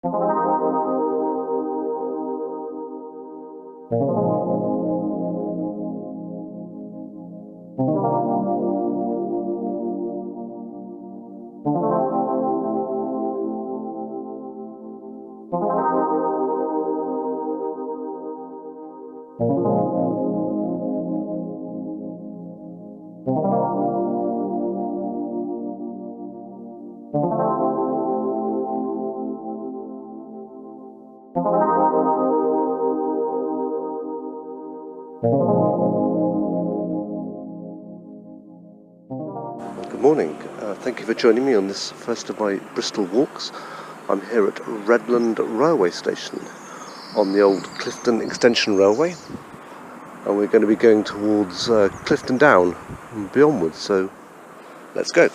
Good morning. Thank you for joining me on this first of my Bristol walks. I'm here at Redland Railway Station on the old Clifton Extension Railway, and we're going to be going towards Clifton Downs and beyondwards, so let's go.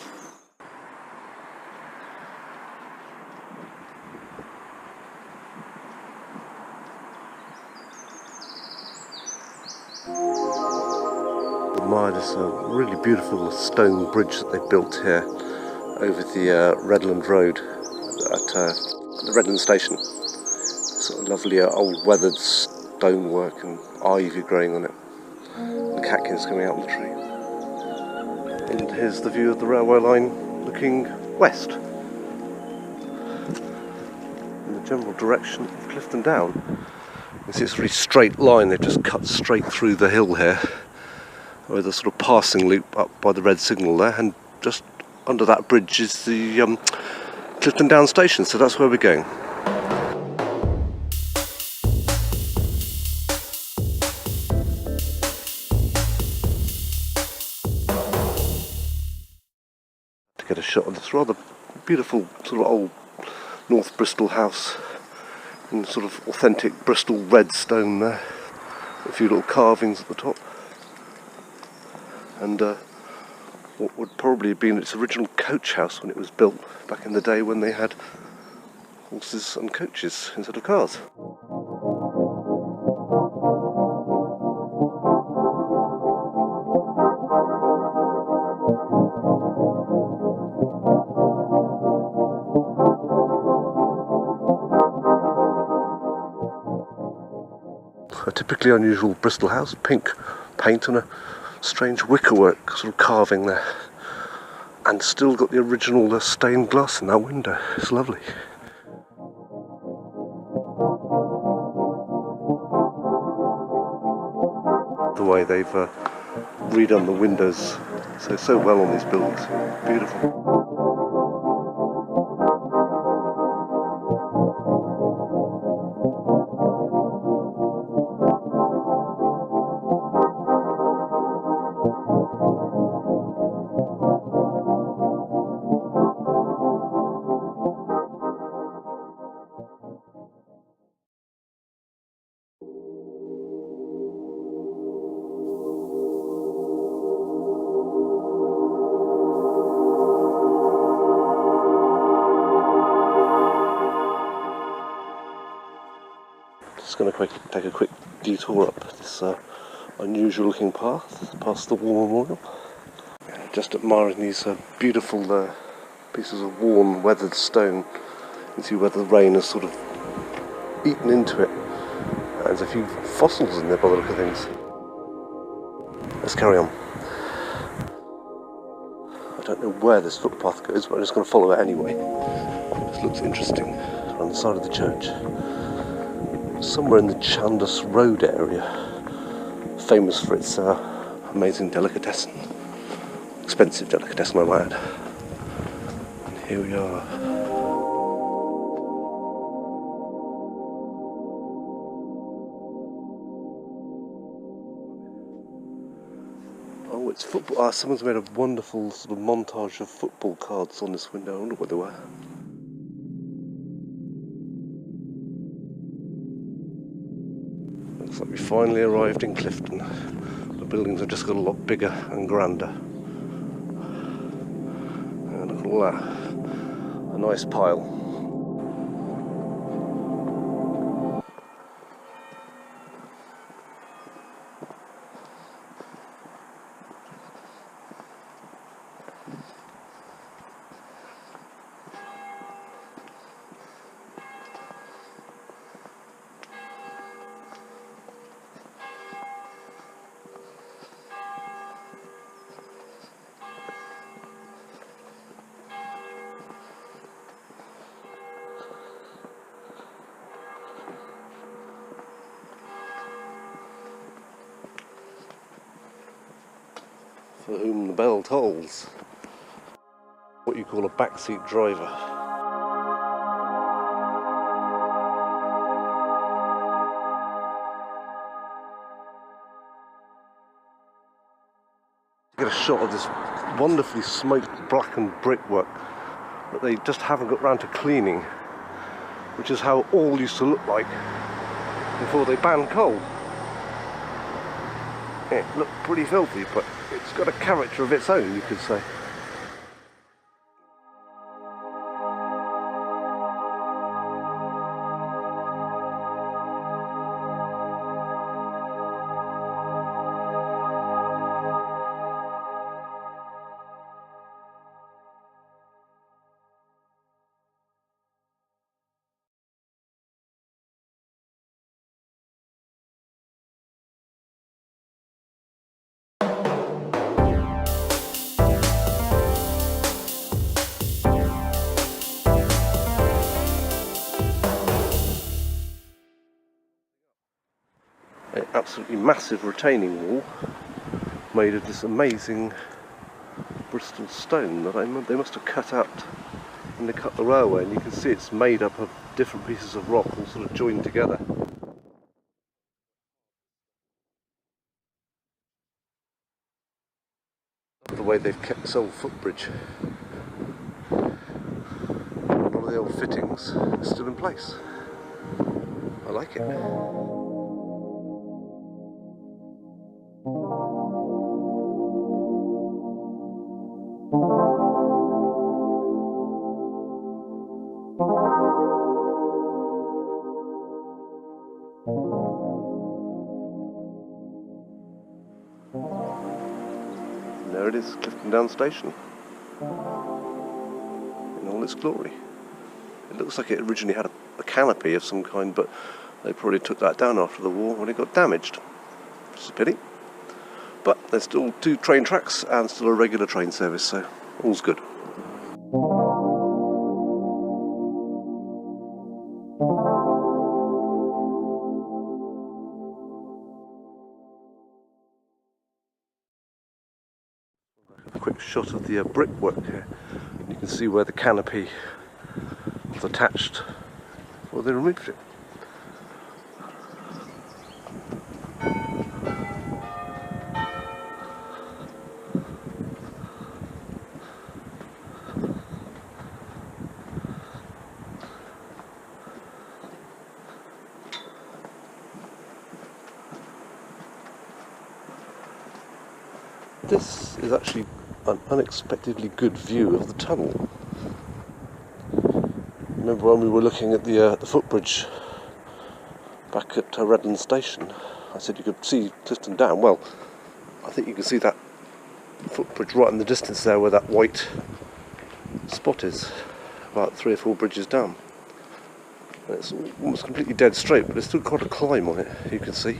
Admire this really beautiful stone bridge that they built here over the Redland Road at the Redland Station. Sort of lovely old weathered stonework and ivy growing on it, and catkins coming out of the tree. And here's the view of the railway line looking west in the general direction of Clifton Downs. You see it's a really straight line. They've just cut straight through the hill here with a sort of passing loop up by the red signal there, and just under that bridge is the Clifton Downs station, so that's where we're going. To get a shot of this rather beautiful sort of old North Bristol house in sort of authentic Bristol red stone there, a few little carvings at the top, and what would probably have been its original coach house when it was built back in the day when they had horses and coaches instead of cars. A typically unusual Bristol house, pink paint and a strange wickerwork sort of carving there, and still got the original stained glass in that window. It's lovely. The way they've redone the windows so well on these buildings, beautiful. Just going to take a quick detour up this unusual looking path past the War Memorial. Just admiring these beautiful pieces of worn weathered stone. You can see where the rain has sort of eaten into it. There's a few fossils in there by the look of things. Let's carry on. I don't know where this footpath goes, but I'm just going to follow it anyway. This looks interesting on the side of the church. Somewhere in the Chandos Road area, famous for its amazing delicatessen, expensive delicatessen I might add. And here we are. Oh, it's football. Someone's made a wonderful sort of montage of football cards on this window. I wonder what they were. Looks like we finally arrived in Clifton. The buildings have just got a lot bigger and grander. And look at all that. A nice pile. for whom the bell tolls. What you call a backseat driver. Get a shot of this wonderfully smoked blackened brickwork that they just haven't got round to cleaning, which is how it all used to look like before they banned coal. It looked pretty filthy, but it's got a character of its own, you could say. An absolutely massive retaining wall made of this amazing Bristol stone that they must have cut out when they cut the railway, and you can see it's made up of different pieces of rock all sort of joined together. The way they've kept this old footbridge, a lot of the old fittings are still in place. I like it. And there it is, Clifton Downs Station, in all its glory. It looks like it originally had a canopy of some kind, but they probably took that down after the war when it got damaged. It's a pity. But there's still 2 train tracks and still a regular train service, so all's good. A quick shot of the brickwork here. You can see where the canopy was attached before they removed it. This is actually an unexpectedly good view of the tunnel. Remember when we were looking at the footbridge back at Redland Station, I said you could see Clifton Down. Well, I think you can see that footbridge right in the distance there where that white spot is, about 3 or 4 bridges down. And it's almost completely dead straight, but there's still quite a climb on it, you can see.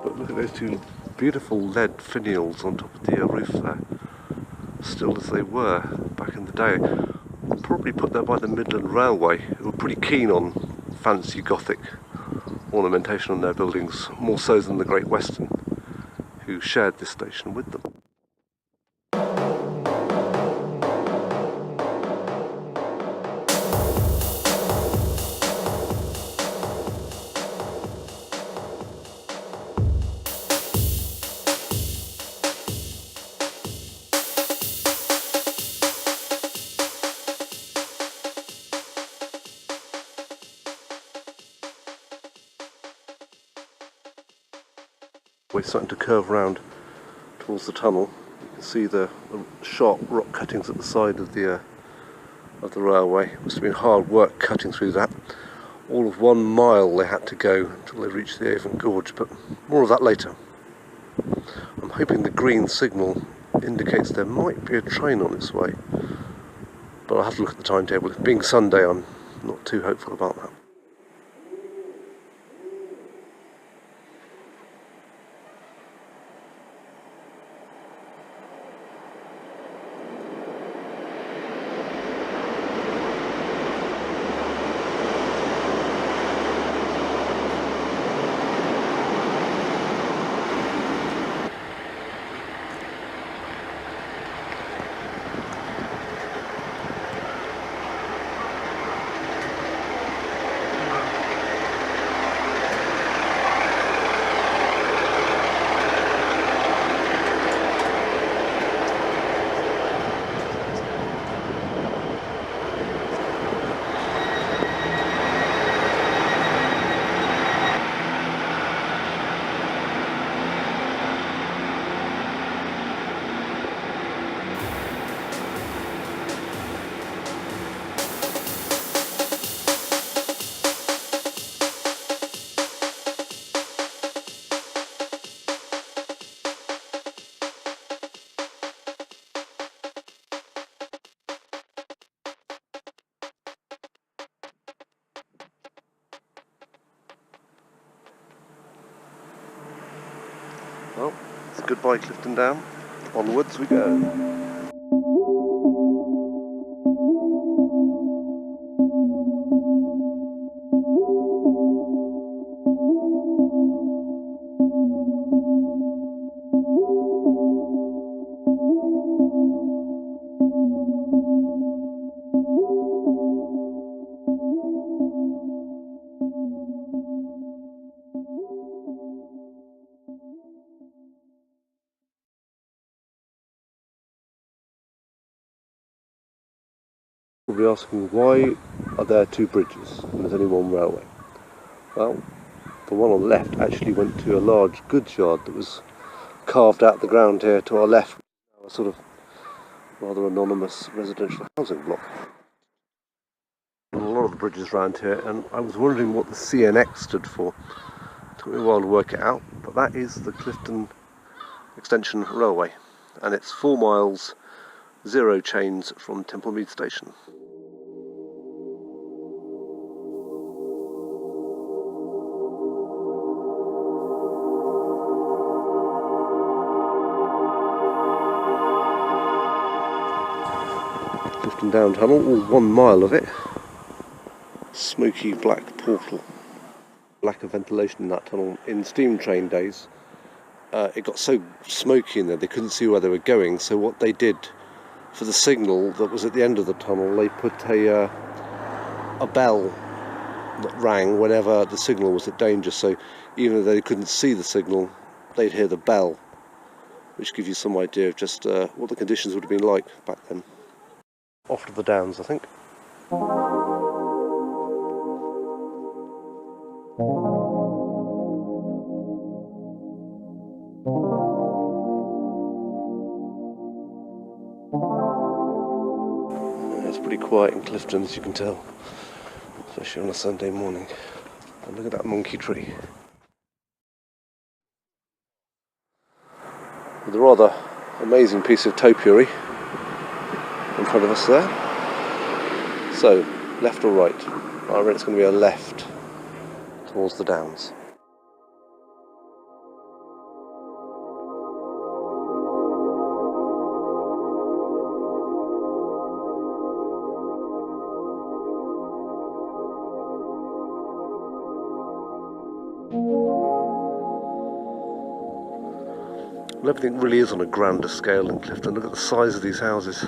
But look at those 2 beautiful lead finials on top of the roof there, still as they were back in the day. Probably put there by the Midland Railway, who were pretty keen on fancy Gothic ornamentation on their buildings, more so than the Great Western, who shared this station with them. We're starting to curve round towards the tunnel. You can see the sharp rock cuttings at the side of the railway. It must have been hard work cutting through that. All of 1 mile they had to go until they reached the Avon Gorge, but more of that later. I'm hoping the green signal indicates there might be a train on its way, but I'll have to look at the timetable. It being Sunday, I'm not too hopeful about that. Well, it's goodbye Clifton Down. Onwards we go. Probably asking, why are there two bridges and there's only one railway? Well, the one on the left actually went to a large goods yard that was carved out the ground here to our left, a sort of rather anonymous residential housing block. And a lot of the bridges around here, and I was wondering what the CNX stood for. It took me a while to work it out, but that is the Clifton Extension Railway, and it's 4 miles, 0 chains from Templemead Station. Clifton Down Tunnel, all 1 mile of it. Smoky black portal. Lack of ventilation in that tunnel. In steam train days, it got so smoky in there they couldn't see where they were going, so what they did for the signal that was at the end of the tunnel, they put a bell that rang whenever the signal was at danger, so even though they couldn't see the signal, they'd hear the bell, which gives you some idea of just what the conditions would have been like back then. Off to the Downs, I think. It's pretty quiet in Clifton, as you can tell, especially on a Sunday morning. And look at that monkey tree. With a rather amazing piece of topiary in front of us there. So, left or right? I reckon it's going to be a left towards the Downs. And everything really is on a grander scale in Clifton. Look at the size of these houses.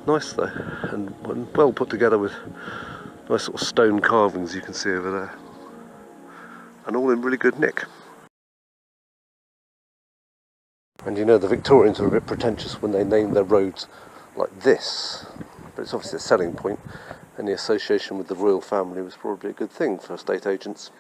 Nice though, and well put together with nice sort of stone carvings you can see over there. And all in really good nick. And you know the Victorians were a bit pretentious when they named their roads like this. But it's obviously a selling point, and the association with the royal family was probably a good thing for estate agents.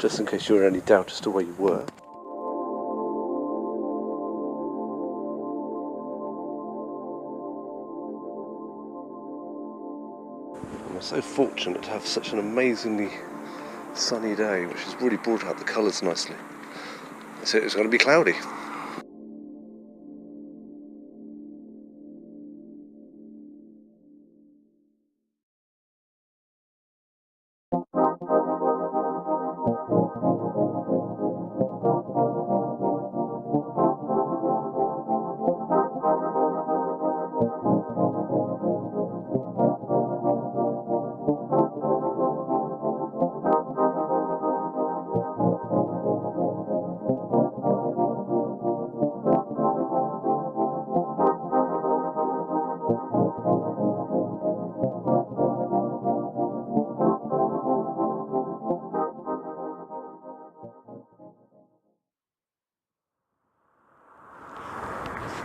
just in case you were in any doubt as to where you were. And we're so fortunate to have such an amazingly sunny day, which has really brought out the colours nicely. So it's going to be cloudy.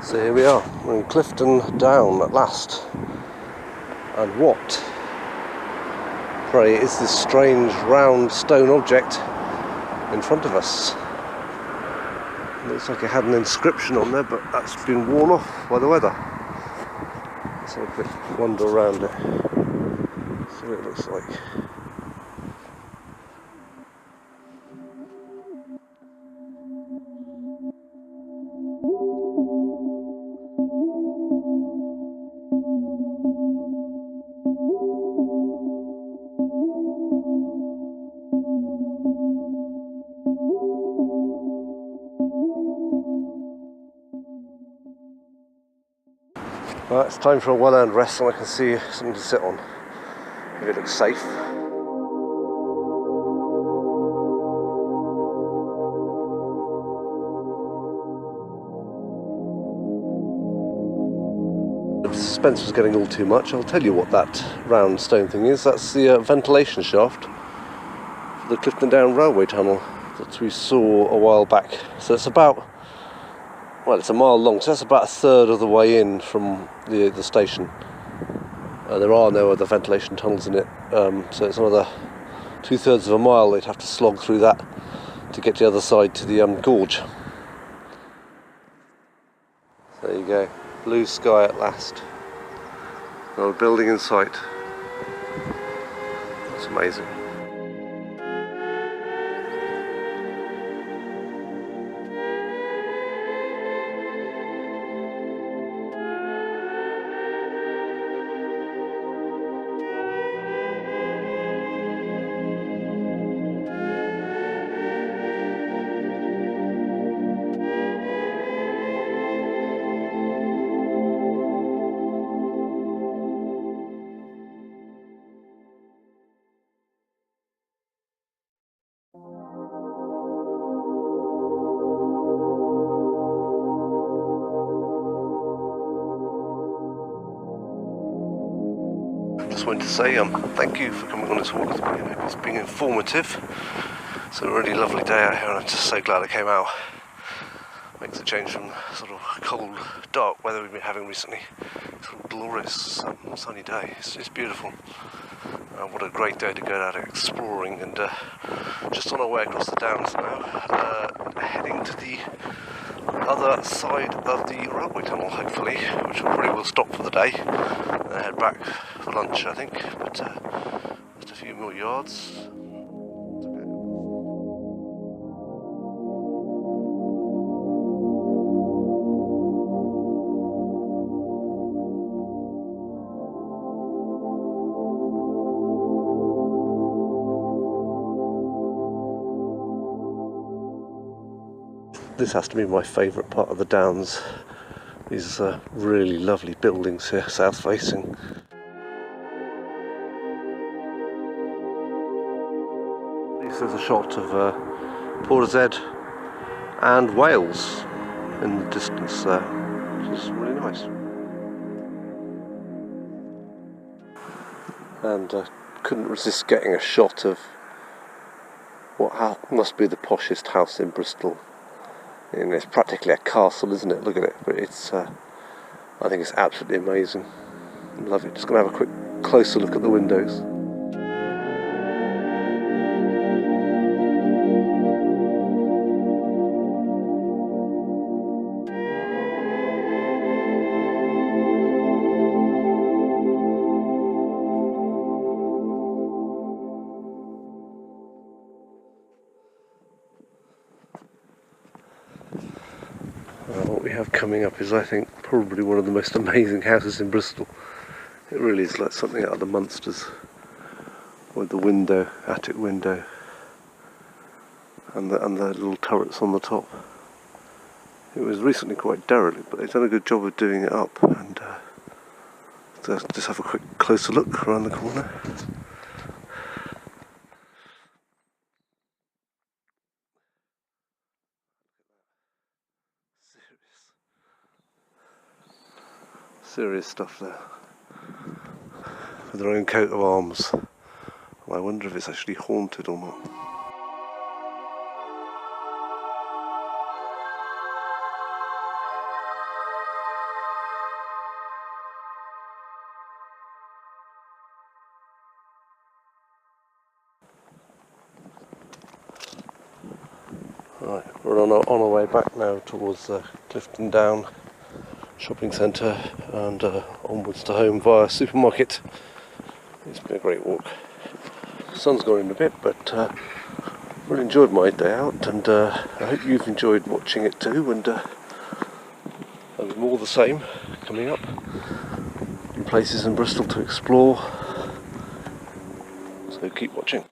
So here we are, we're in Clifton Down at last. And what, pray, is this strange round stone object in front of us? It looks like it had an inscription on there, but that's been worn off by the weather. Let's have a quick wander around it. See what it looks like. Well, it's time for a well-earned rest, and I can see something to sit on. If it looks safe. If the suspense was getting all too much, I'll tell you what that round stone thing is. That's the ventilation shaft for the Clifton Downs railway tunnel that we saw a while back. So it's about, well, it's a mile long, so that's about a third of the way in from the station. There are no other ventilation tunnels in it, so it's another 2/3 of a mile they'd have to slog through that to get to the other side to the gorge. There you go, blue sky at last. Another building in sight. It's amazing. Just wanted to say thank you for coming on this walk with me. I hope it's been informative. It's a really lovely day out here, and I'm just so glad I came out. Makes a change from sort of cold, dark weather we've been having recently. Sort of glorious sunny day. It's beautiful. What a great day to go out exploring, and just on our way across the downs now, heading to the other side of the railway tunnel, hopefully, which we probably will stop for the day and head back for lunch, I think, but just a few more yards. This has to be my favourite part of the Downs. These really lovely buildings here, south facing. This is a shot of Portishead and Wales in the distance there, which is really nice. And I couldn't resist getting a shot of what must be the poshest house in Bristol. And it's practically a castle, isn't it? Look at it. But it's, I think it's absolutely amazing. I love it. Just going to have a quick closer look at the windows. have coming up is, I think, probably one of the most amazing houses in Bristol. It really is like something out of the Munsters, with the window, attic window, and the little turrets on the top. It was recently quite derelict, but they've done a good job of doing it up. And just have a quick closer look around the corner. Serious stuff there, with their own coat of arms. I wonder if it's actually haunted or not. Right, we're on our way back now towards Clifton Downs shopping centre and onwards to home via supermarket. It's been a great walk. The sun's gone in a bit, but really enjoyed my day out, and I hope you've enjoyed watching it too, and there's more the same coming up. New places in Bristol to explore, so keep watching.